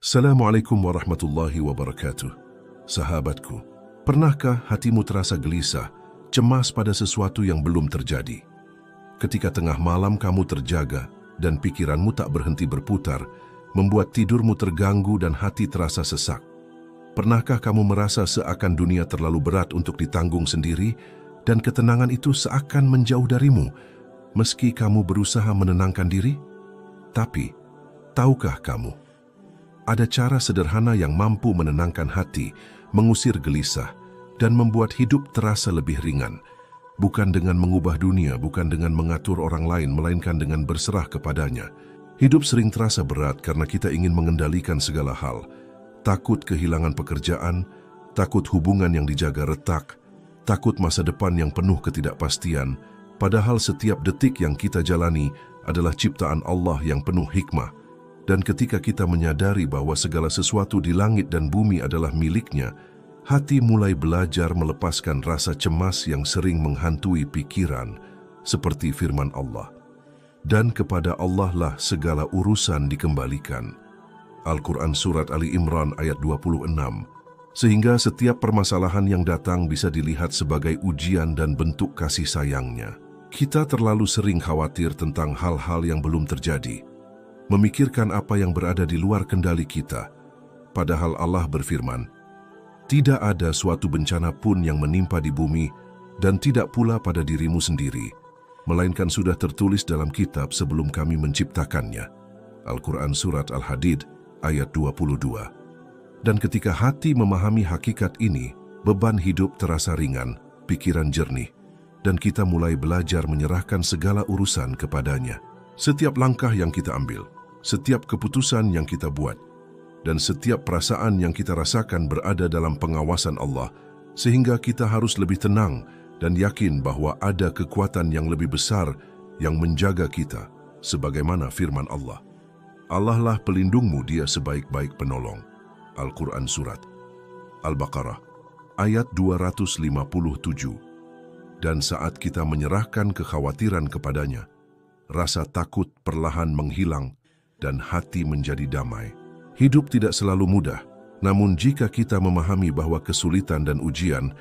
Assalamualaikum warahmatullahi wabarakatuh. Sahabatku, pernahkah hatimu terasa gelisah, cemas pada sesuatu yang belum terjadi? Ketika tengah malam kamu terjaga dan pikiranmu tak berhenti berputar, membuat tidurmu terganggu dan hati terasa sesak. Pernahkah kamu merasa seakan dunia terlalu berat untuk ditanggung sendiri dan ketenangan itu seakan menjauh darimu, meski kamu berusaha menenangkan diri? Tapi, tahukah kamu, ada cara sederhana yang mampu menenangkan hati, mengusir gelisah, dan membuat hidup terasa lebih ringan. Bukan dengan mengubah dunia, bukan dengan mengatur orang lain, melainkan dengan berserah kepadanya. Hidup sering terasa berat karena kita ingin mengendalikan segala hal. Takut kehilangan pekerjaan, takut hubungan yang dijaga retak, takut masa depan yang penuh ketidakpastian. Padahal setiap detik yang kita jalani adalah ciptaan Allah yang penuh hikmah. Dan ketika kita menyadari bahwa segala sesuatu di langit dan bumi adalah miliknya, hati mulai belajar melepaskan rasa cemas yang sering menghantui pikiran, seperti firman Allah. Dan kepada Allah lah segala urusan dikembalikan. Al-Quran Surat Ali Imran ayat 26. Sehingga setiap permasalahan yang datang bisa dilihat sebagai ujian dan bentuk kasih sayangnya. Kita terlalu sering khawatir tentang hal-hal yang belum terjadi, memikirkan apa yang berada di luar kendali kita. Padahal Allah berfirman, "Tidak ada suatu bencana pun yang menimpa di bumi dan tidak pula pada dirimu sendiri, melainkan sudah tertulis dalam kitab sebelum kami menciptakannya." Al-Quran Surat Al-Hadid ayat 22. Dan ketika hati memahami hakikat ini, beban hidup terasa ringan, pikiran jernih, dan kita mulai belajar menyerahkan segala urusan kepadanya. Setiap langkah yang kita ambil, setiap keputusan yang kita buat, dan setiap perasaan yang kita rasakan berada dalam pengawasan Allah, sehingga kita harus lebih tenang dan yakin bahwa ada kekuatan yang lebih besar yang menjaga kita, sebagaimana firman Allah. Allah lah pelindungmu, dia sebaik-baik penolong. Al-Quran Surat Al-Baqarah ayat 257. Dan saat kita menyerahkan kekhawatiran kepadanya, rasa takut perlahan menghilang dan hati menjadi damai. Hidup tidak selalu mudah, namun jika kita memahami bahwa kesulitan dan ujian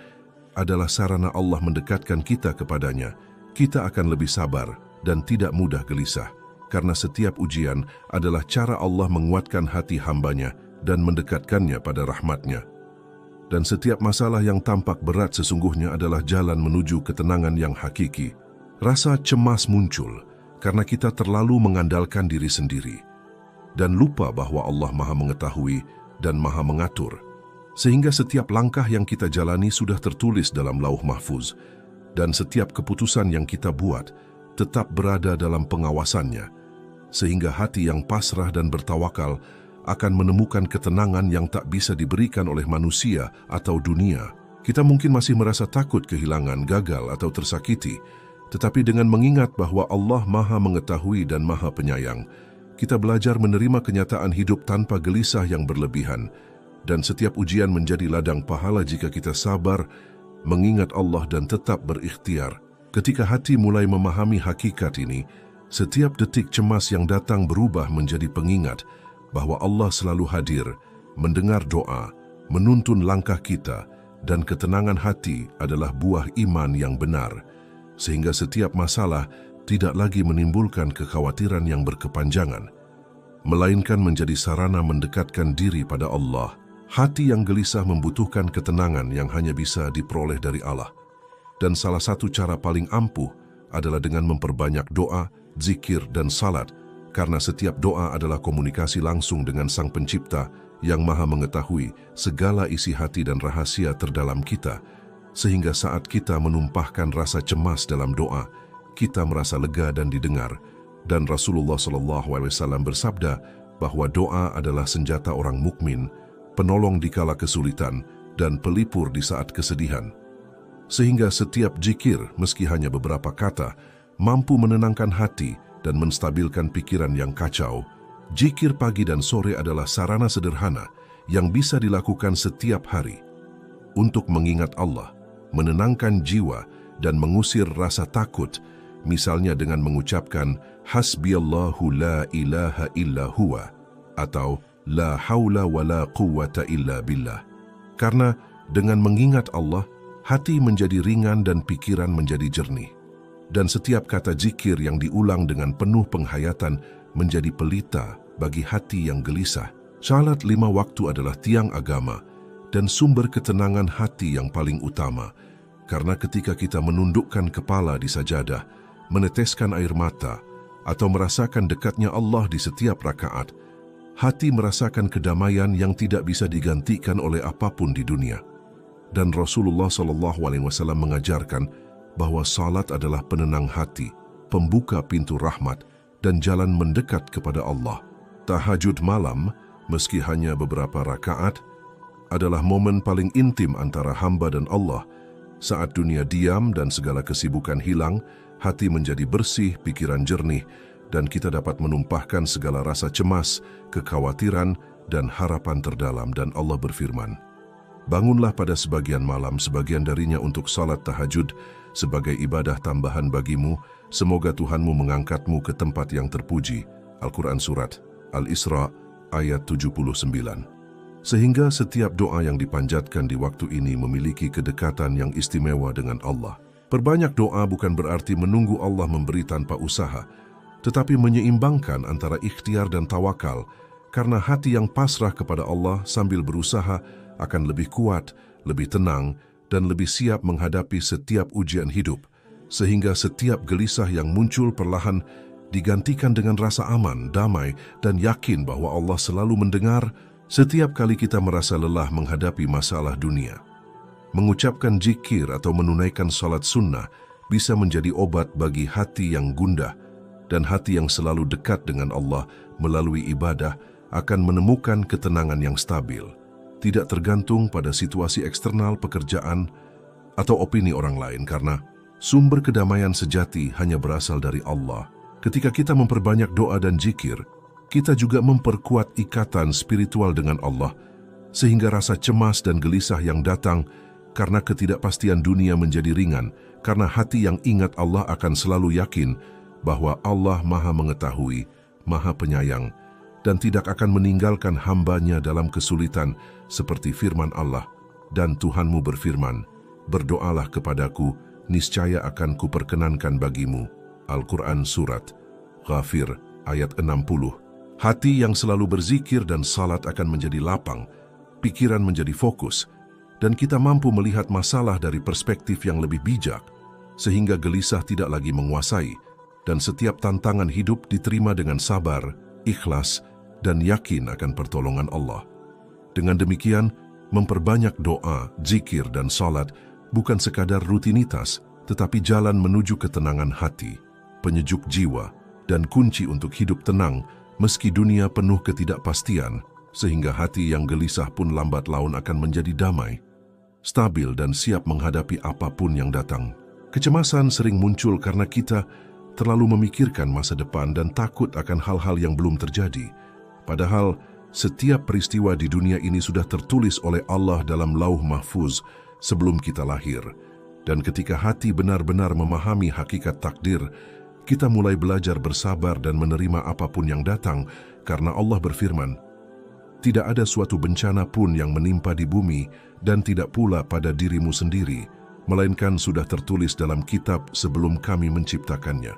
adalah sarana Allah mendekatkan kita kepadanya, kita akan lebih sabar dan tidak mudah gelisah, karena setiap ujian adalah cara Allah menguatkan hati hambanya dan mendekatkannya pada rahmatnya. Dan setiap masalah yang tampak berat sesungguhnya adalah jalan menuju ketenangan yang hakiki. Rasa cemas muncul karena kita terlalu mengandalkan diri sendiri dan lupa bahwa Allah Maha Mengetahui dan Maha Mengatur. Sehingga setiap langkah yang kita jalani sudah tertulis dalam Lauh Mahfuz, dan setiap keputusan yang kita buat tetap berada dalam pengawasannya, sehingga hati yang pasrah dan bertawakal akan menemukan ketenangan yang tak bisa diberikan oleh manusia atau dunia. Kita mungkin masih merasa takut kehilangan, gagal atau tersakiti, tetapi dengan mengingat bahwa Allah Maha Mengetahui dan Maha Penyayang, kita belajar menerima kenyataan hidup tanpa gelisah yang berlebihan, dan setiap ujian menjadi ladang pahala jika kita sabar, mengingat Allah dan tetap berikhtiar. Ketika hati mulai memahami hakikat ini, setiap detik cemas yang datang berubah menjadi pengingat bahwa Allah selalu hadir, mendengar doa, menuntun langkah kita, dan ketenangan hati adalah buah iman yang benar, sehingga setiap masalah tidak lagi menimbulkan kekhawatiran yang berkepanjangan, melainkan menjadi sarana mendekatkan diri pada Allah. Hati yang gelisah membutuhkan ketenangan yang hanya bisa diperoleh dari Allah. Dan salah satu cara paling ampuh adalah dengan memperbanyak doa, zikir, dan salat, karena setiap doa adalah komunikasi langsung dengan Sang Pencipta yang Maha Mengetahui segala isi hati dan rahasia terdalam kita, sehingga saat kita menumpahkan rasa cemas dalam doa, kita merasa lega dan didengar. Dan Rasulullah SAW bersabda bahwa doa adalah senjata orang mukmin, penolong di kala kesulitan, dan pelipur di saat kesedihan. Sehingga setiap zikir, meski hanya beberapa kata, mampu menenangkan hati dan menstabilkan pikiran yang kacau. Zikir pagi dan sore adalah sarana sederhana yang bisa dilakukan setiap hari untuk mengingat Allah, menenangkan jiwa, dan mengusir rasa takut, misalnya dengan mengucapkan Hasbiyallahu la ilaha illa huwa atau La haula wa la quwwata illa billah. Karena dengan mengingat Allah, hati menjadi ringan dan pikiran menjadi jernih. Dan setiap kata zikir yang diulang dengan penuh penghayatan menjadi pelita bagi hati yang gelisah. Salat 5 waktu adalah tiang agama dan sumber ketenangan hati yang paling utama. Karena ketika kita menundukkan kepala di sajadah, meneteskan air mata, atau merasakan dekatnya Allah di setiap rakaat, hati merasakan kedamaian yang tidak bisa digantikan oleh apapun di dunia. Dan Rasulullah SAW mengajarkan bahwa salat adalah penenang hati, pembuka pintu rahmat, dan jalan mendekat kepada Allah. Tahajud malam, meski hanya beberapa rakaat, adalah momen paling intim antara hamba dan Allah. Saat dunia diam dan segala kesibukan hilang, hati menjadi bersih, pikiran jernih, dan kita dapat menumpahkan segala rasa cemas, kekhawatiran, dan harapan terdalam. Dan Allah berfirman, "Bangunlah pada sebagian malam, sebagian darinya untuk salat tahajud, sebagai ibadah tambahan bagimu, semoga Tuhanmu mengangkatmu ke tempat yang terpuji." Al-Quran Surat Al-Isra ayat 79. Sehingga setiap doa yang dipanjatkan di waktu ini memiliki kedekatan yang istimewa dengan Allah. Perbanyak doa bukan berarti menunggu Allah memberi tanpa usaha, tetapi menyeimbangkan antara ikhtiar dan tawakal, karena hati yang pasrah kepada Allah sambil berusaha akan lebih kuat, lebih tenang, dan lebih siap menghadapi setiap ujian hidup, sehingga setiap gelisah yang muncul perlahan digantikan dengan rasa aman, damai, dan yakin bahwa Allah selalu mendengar setiap kali kita merasa lelah menghadapi masalah dunia. Mengucapkan zikir atau menunaikan salat sunnah bisa menjadi obat bagi hati yang gundah, dan hati yang selalu dekat dengan Allah melalui ibadah akan menemukan ketenangan yang stabil, tidak tergantung pada situasi eksternal pekerjaan atau opini orang lain, karena sumber kedamaian sejati hanya berasal dari Allah. Ketika kita memperbanyak doa dan zikir, kita juga memperkuat ikatan spiritual dengan Allah, sehingga rasa cemas dan gelisah yang datang karena ketidakpastian dunia menjadi ringan, karena hati yang ingat Allah akan selalu yakin bahwa Allah Maha Mengetahui, Maha Penyayang, dan tidak akan meninggalkan hambanya dalam kesulitan, seperti firman Allah, "Dan Tuhanmu berfirman, berdoalah kepadaku, niscaya akan kuperkenankan bagimu." Al-Quran Surat Ghafir ayat 60. Hati yang selalu berzikir dan salat akan menjadi lapang, pikiran menjadi fokus, dan kita mampu melihat masalah dari perspektif yang lebih bijak, sehingga gelisah tidak lagi menguasai, dan setiap tantangan hidup diterima dengan sabar, ikhlas, dan yakin akan pertolongan Allah. Dengan demikian, memperbanyak doa, zikir, dan salat bukan sekadar rutinitas, tetapi jalan menuju ketenangan hati, penyejuk jiwa, dan kunci untuk hidup tenang meski dunia penuh ketidakpastian, sehingga hati yang gelisah pun lambat laun akan menjadi damai, stabil, dan siap menghadapi apapun yang datang. Kecemasan sering muncul karena kita terlalu memikirkan masa depan dan takut akan hal-hal yang belum terjadi. Padahal, setiap peristiwa di dunia ini sudah tertulis oleh Allah dalam Lauh Mahfuz sebelum kita lahir. Dan ketika hati benar-benar memahami hakikat takdir, kita mulai belajar bersabar dan menerima apapun yang datang, karena Allah berfirman, "Tidak ada suatu bencana pun yang menimpa di bumi dan tidak pula pada dirimu sendiri, melainkan sudah tertulis dalam kitab sebelum kami menciptakannya."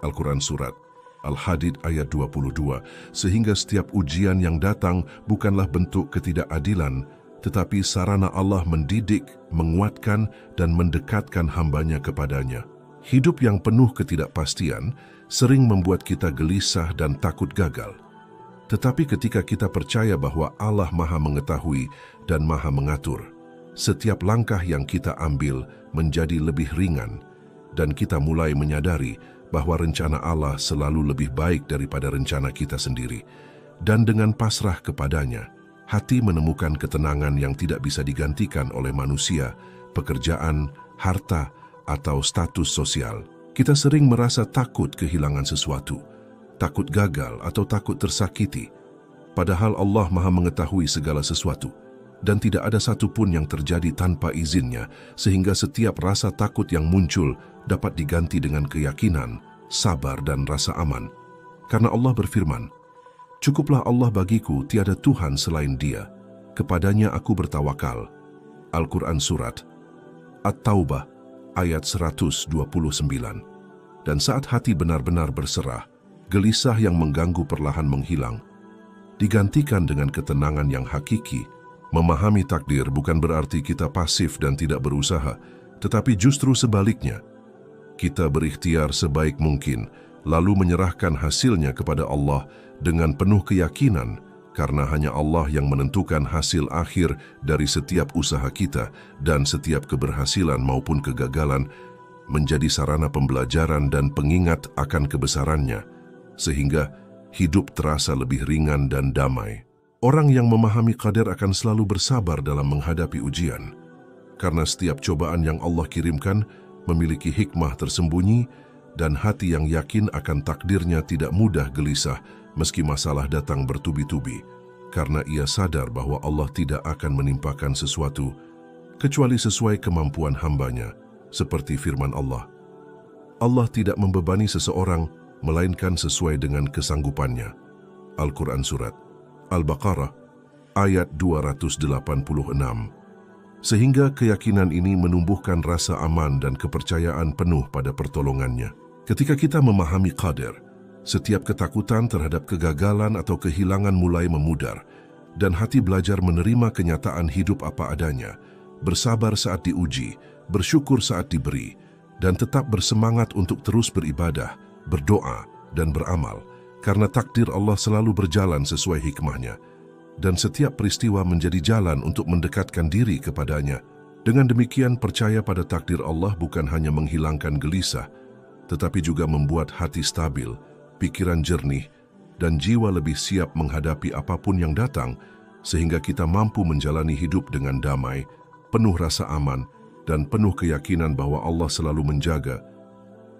Al-Quran Surat Al-Hadid ayat 22. Sehingga setiap ujian yang datang bukanlah bentuk ketidakadilan, tetapi sarana Allah mendidik, menguatkan, dan mendekatkan hambanya kepadanya. Hidup yang penuh ketidakpastian sering membuat kita gelisah dan takut gagal. Tetapi ketika kita percaya bahwa Allah Maha Mengetahui dan Maha Mengatur, setiap langkah yang kita ambil menjadi lebih ringan, dan kita mulai menyadari bahwa rencana Allah selalu lebih baik daripada rencana kita sendiri. Dan dengan pasrah kepadanya, hati menemukan ketenangan yang tidak bisa digantikan oleh manusia, pekerjaan, harta, atau status sosial. Kita sering merasa takut kehilangan sesuatu, takut gagal atau takut tersakiti. Padahal Allah Maha Mengetahui segala sesuatu, dan tidak ada satupun yang terjadi tanpa izinnya, sehingga setiap rasa takut yang muncul dapat diganti dengan keyakinan, sabar, dan rasa aman. Karena Allah berfirman, Cukuplah Allah bagiku, tiada Tuhan selain Dia. Kepadanya aku bertawakal. Al-Quran Surat At-Taubah ayat 129. Dan saat hati benar-benar berserah, gelisah yang mengganggu perlahan menghilang, digantikan dengan ketenangan yang hakiki. Memahami takdir bukan berarti kita pasif dan tidak berusaha, tetapi justru sebaliknya. Kita berikhtiar sebaik mungkin, lalu menyerahkan hasilnya kepada Allah dengan penuh keyakinan, karena hanya Allah yang menentukan hasil akhir dari setiap usaha kita, dan setiap keberhasilan maupun kegagalan menjadi sarana pembelajaran dan pengingat akan kebesarannya, sehingga hidup terasa lebih ringan dan damai. Orang yang memahami qadar akan selalu bersabar dalam menghadapi ujian, karena setiap cobaan yang Allah kirimkan memiliki hikmah tersembunyi, dan hati yang yakin akan takdirnya tidak mudah gelisah meski masalah datang bertubi-tubi, karena ia sadar bahwa Allah tidak akan menimpakan sesuatu kecuali sesuai kemampuan hambanya, seperti firman Allah. Allah tidak membebani seseorang melainkan sesuai dengan kesanggupannya. Al-Quran Surat Al-Baqarah ayat 286. Sehingga keyakinan ini menumbuhkan rasa aman dan kepercayaan penuh pada pertolongannya. Ketika kita memahami qadar, setiap ketakutan terhadap kegagalan atau kehilangan mulai memudar, dan hati belajar menerima kenyataan hidup apa adanya, bersabar saat diuji, bersyukur saat diberi, dan tetap bersemangat untuk terus beribadah, berdoa, dan beramal, karena takdir Allah selalu berjalan sesuai hikmahnya, dan setiap peristiwa menjadi jalan untuk mendekatkan diri kepadanya. Dengan demikian, percaya pada takdir Allah bukan hanya menghilangkan gelisah, tetapi juga membuat hati stabil, pikiran jernih, dan jiwa lebih siap menghadapi apapun yang datang, sehingga kita mampu menjalani hidup dengan damai, penuh rasa aman, dan penuh keyakinan bahwa Allah selalu menjaga,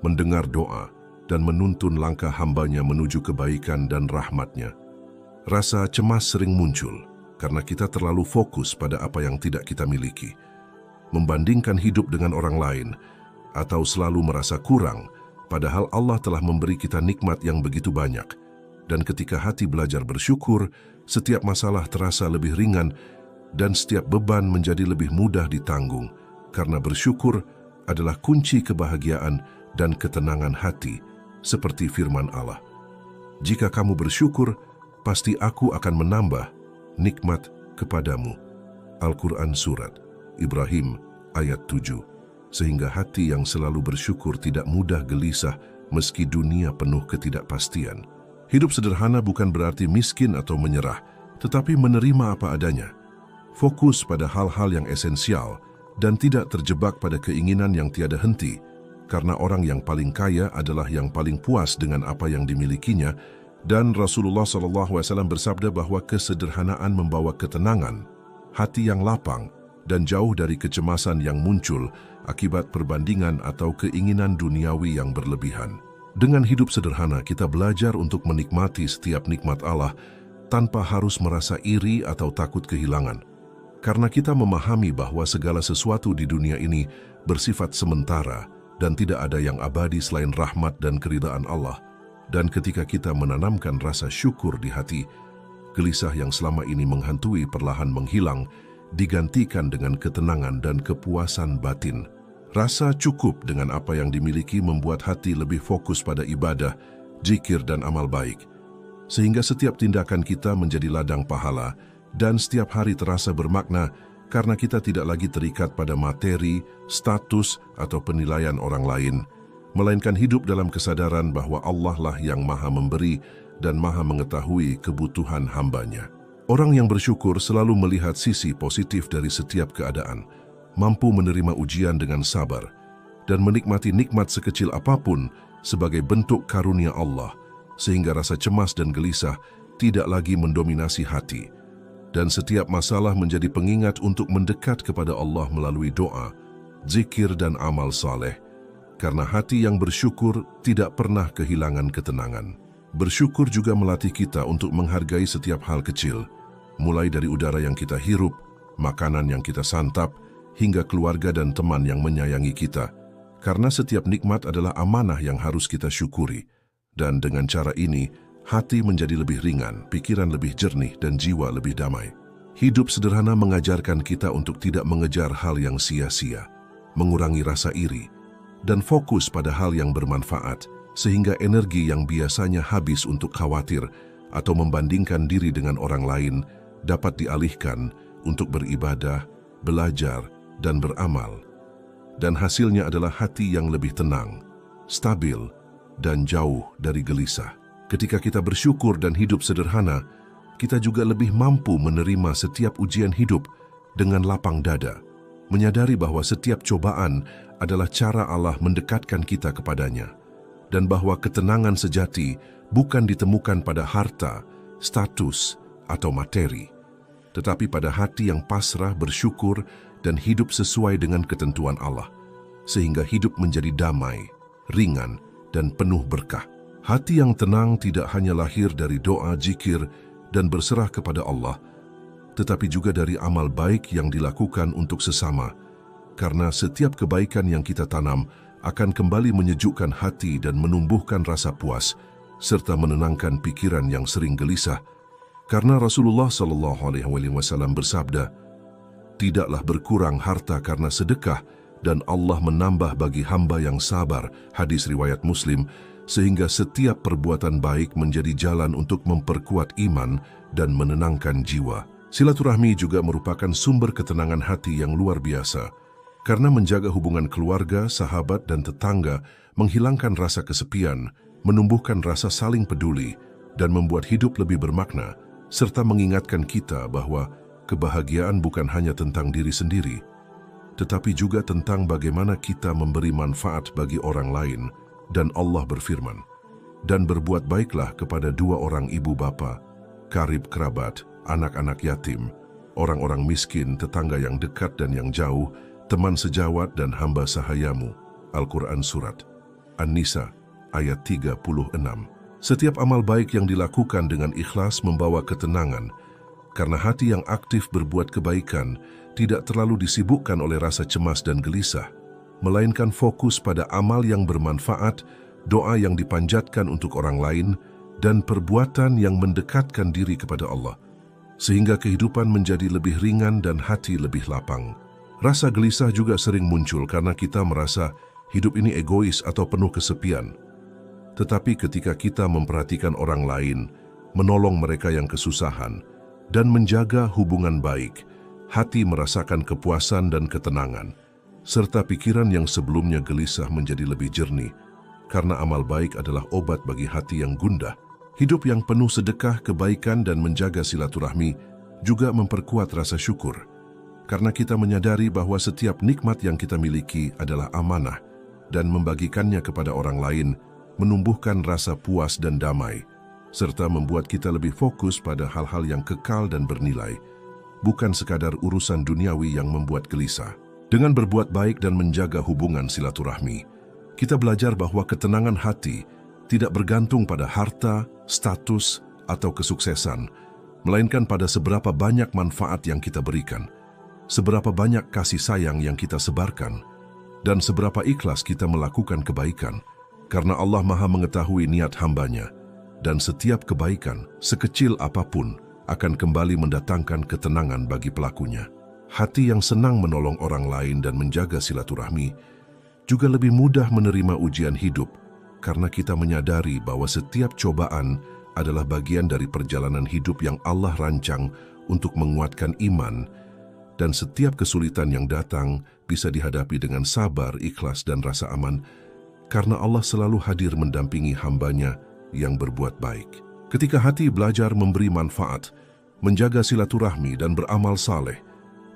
mendengar doa, dan menuntun langkah hambanya menuju kebaikan dan rahmatnya. Rasa cemas sering muncul karena kita terlalu fokus pada apa yang tidak kita miliki, membandingkan hidup dengan orang lain, atau selalu merasa kurang, padahal Allah telah memberi kita nikmat yang begitu banyak. Dan ketika hati belajar bersyukur, setiap masalah terasa lebih ringan dan setiap beban menjadi lebih mudah ditanggung, karena bersyukur adalah kunci kebahagiaan dan ketenangan hati, seperti firman Allah. Jika kamu bersyukur, pasti aku akan menambah nikmat kepadamu. Al-Quran Surat Ibrahim ayat 7. Sehingga hati yang selalu bersyukur tidak mudah gelisah meski dunia penuh ketidakpastian. Hidup sederhana bukan berarti miskin atau menyerah, tetapi menerima apa adanya. Fokus pada hal-hal yang esensial dan tidak terjebak pada keinginan yang tiada henti, karena orang yang paling kaya adalah yang paling puas dengan apa yang dimilikinya, dan Rasulullah SAW bersabda bahwa kesederhanaan membawa ketenangan, hati yang lapang, dan jauh dari kecemasan yang muncul akibat perbandingan atau keinginan duniawi yang berlebihan. Dengan hidup sederhana, kita belajar untuk menikmati setiap nikmat Allah tanpa harus merasa iri atau takut kehilangan. Karena kita memahami bahwa segala sesuatu di dunia ini bersifat sementara dan tidak ada yang abadi selain rahmat dan keridaan Allah. Dan ketika kita menanamkan rasa syukur di hati, gelisah yang selama ini menghantui perlahan menghilang, digantikan dengan ketenangan dan kepuasan batin. Rasa cukup dengan apa yang dimiliki membuat hati lebih fokus pada ibadah, zikir, dan amal baik. Sehingga setiap tindakan kita menjadi ladang pahala, dan setiap hari terasa bermakna karena kita tidak lagi terikat pada materi, status, atau penilaian orang lain, melainkan hidup dalam kesadaran bahwa Allah lah yang maha memberi dan maha mengetahui kebutuhan hambanya. Orang yang bersyukur selalu melihat sisi positif dari setiap keadaan, mampu menerima ujian dengan sabar, dan menikmati nikmat sekecil apapun sebagai bentuk karunia Allah, sehingga rasa cemas dan gelisah tidak lagi mendominasi hati, dan setiap masalah menjadi pengingat untuk mendekat kepada Allah melalui doa, zikir, dan amal saleh. Karena hati yang bersyukur tidak pernah kehilangan ketenangan. Bersyukur juga melatih kita untuk menghargai setiap hal kecil, mulai dari udara yang kita hirup, makanan yang kita santap, hingga keluarga dan teman yang menyayangi kita. Karena setiap nikmat adalah amanah yang harus kita syukuri. Dan dengan cara ini, hati menjadi lebih ringan, pikiran lebih jernih, dan jiwa lebih damai. Hidup sederhana mengajarkan kita untuk tidak mengejar hal yang sia-sia, mengurangi rasa iri, dan fokus pada hal yang bermanfaat, sehingga energi yang biasanya habis untuk khawatir atau membandingkan diri dengan orang lain dapat dialihkan untuk beribadah, belajar, dan beramal. Dan hasilnya adalah hati yang lebih tenang, stabil, dan jauh dari gelisah. Ketika kita bersyukur dan hidup sederhana, kita juga lebih mampu menerima setiap ujian hidup dengan lapang dada, menyadari bahwa setiap cobaan adalah cara Allah mendekatkan kita kepadanya, dan bahwa ketenangan sejati bukan ditemukan pada harta, status, atau materi, tetapi pada hati yang pasrah, bersyukur, dan hidup sesuai dengan ketentuan Allah, sehingga hidup menjadi damai, ringan, dan penuh berkah. Hati yang tenang tidak hanya lahir dari doa, zikir, dan berserah kepada Allah, tetapi juga dari amal baik yang dilakukan untuk sesama, karena setiap kebaikan yang kita tanam akan kembali menyejukkan hati dan menumbuhkan rasa puas, serta menenangkan pikiran yang sering gelisah. Karena Rasulullah SAW bersabda, "Tidaklah berkurang harta karena sedekah, dan Allah menambah bagi hamba yang sabar." Hadis riwayat Muslim. Sehingga setiap perbuatan baik menjadi jalan untuk memperkuat iman dan menenangkan jiwa. Silaturahmi juga merupakan sumber ketenangan hati yang luar biasa, karena menjaga hubungan keluarga, sahabat, dan tetangga, menghilangkan rasa kesepian, menumbuhkan rasa saling peduli, dan membuat hidup lebih bermakna, serta mengingatkan kita bahwa kebahagiaan bukan hanya tentang diri sendiri, tetapi juga tentang bagaimana kita memberi manfaat bagi orang lain. Dan Allah berfirman, "Dan berbuat baiklah kepada dua orang ibu bapa, karib kerabat, anak-anak yatim, orang-orang miskin, tetangga yang dekat dan yang jauh, teman sejawat dan hamba sahayamu." Al-Quran Surat An-Nisa ayat 36. Setiap amal baik yang dilakukan dengan ikhlas membawa ketenangan, karena hati yang aktif berbuat kebaikan tidak terlalu disibukkan oleh rasa cemas dan gelisah, melainkan fokus pada amal yang bermanfaat, doa yang dipanjatkan untuk orang lain, dan perbuatan yang mendekatkan diri kepada Allah, sehingga kehidupan menjadi lebih ringan dan hati lebih lapang. Rasa gelisah juga sering muncul karena kita merasa hidup ini egois atau penuh kesepian. Tetapi ketika kita memperhatikan orang lain, menolong mereka yang kesusahan, dan menjaga hubungan baik, hati merasakan kepuasan dan ketenangan, serta pikiran yang sebelumnya gelisah menjadi lebih jernih, karena amal baik adalah obat bagi hati yang gundah. Hidup yang penuh sedekah, kebaikan, dan menjaga silaturahmi juga memperkuat rasa syukur, karena kita menyadari bahwa setiap nikmat yang kita miliki adalah amanah, dan membagikannya kepada orang lain menumbuhkan rasa puas dan damai, serta membuat kita lebih fokus pada hal-hal yang kekal dan bernilai, bukan sekadar urusan duniawi yang membuat gelisah. Dengan berbuat baik dan menjaga hubungan silaturahmi, kita belajar bahwa ketenangan hati tidak bergantung pada harta, status, atau kesuksesan, melainkan pada seberapa banyak manfaat yang kita berikan, seberapa banyak kasih sayang yang kita sebarkan, dan seberapa ikhlas kita melakukan kebaikan, karena Allah Maha mengetahui niat hambanya, dan setiap kebaikan, sekecil apapun, akan kembali mendatangkan ketenangan bagi pelakunya. Hati yang senang menolong orang lain dan menjaga silaturahmi juga lebih mudah menerima ujian hidup, karena kita menyadari bahwa setiap cobaan adalah bagian dari perjalanan hidup yang Allah rancang untuk menguatkan iman, dan setiap kesulitan yang datang bisa dihadapi dengan sabar, ikhlas, dan rasa aman, karena Allah selalu hadir mendampingi hambanya yang berbuat baik. Ketika hati belajar memberi manfaat, menjaga silaturahmi, dan beramal saleh,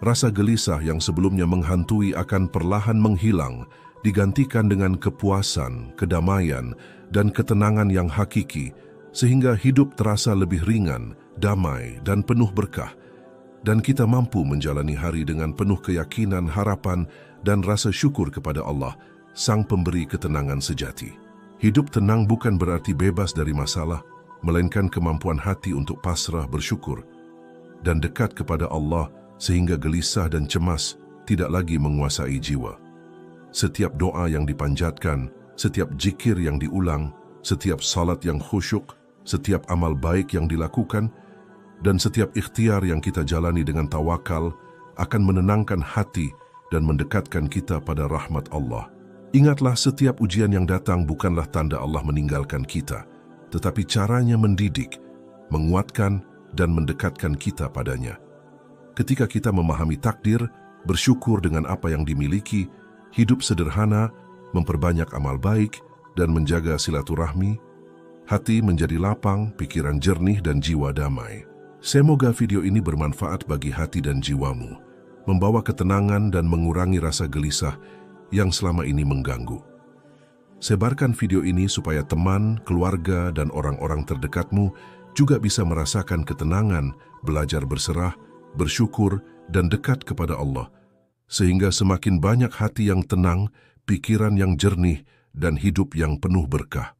rasa gelisah yang sebelumnya menghantui akan perlahan menghilang, digantikan dengan kepuasan, kedamaian, dan ketenangan yang hakiki, sehingga hidup terasa lebih ringan, damai, dan penuh berkah. Dan kita mampu menjalani hari dengan penuh keyakinan, harapan, dan rasa syukur kepada Allah, Sang Pemberi ketenangan sejati. Hidup tenang bukan berarti bebas dari masalah, melainkan kemampuan hati untuk pasrah, bersyukur, dan dekat kepada Allah, sehingga gelisah dan cemas tidak lagi menguasai jiwa. Setiap doa yang dipanjatkan, setiap zikir yang diulang, setiap salat yang khusyuk, Setiap amal baik yang dilakukan dan setiap ikhtiar yang kita jalani dengan tawakal akan menenangkan hati dan mendekatkan kita pada rahmat Allah. Ingatlah, setiap ujian yang datang bukanlah tanda Allah meninggalkan kita, tetapi caranya mendidik, menguatkan, dan mendekatkan kita padanya. Ketika kita memahami takdir, bersyukur dengan apa yang dimiliki, hidup sederhana, memperbanyak amal baik, dan menjaga silaturahmi, hati menjadi lapang, pikiran jernih, dan jiwa damai. Semoga video ini bermanfaat bagi hati dan jiwamu, membawa ketenangan dan mengurangi rasa gelisah yang selama ini mengganggu. Sebarkan video ini supaya teman, keluarga, dan orang-orang terdekatmu juga bisa merasakan ketenangan, belajar berserah, bersyukur, dan dekat kepada Allah, sehingga semakin banyak hati yang tenang, pikiran yang jernih, dan hidup yang penuh berkah.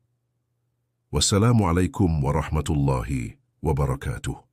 Wassalamualaikum warahmatullahi wabarakatuh.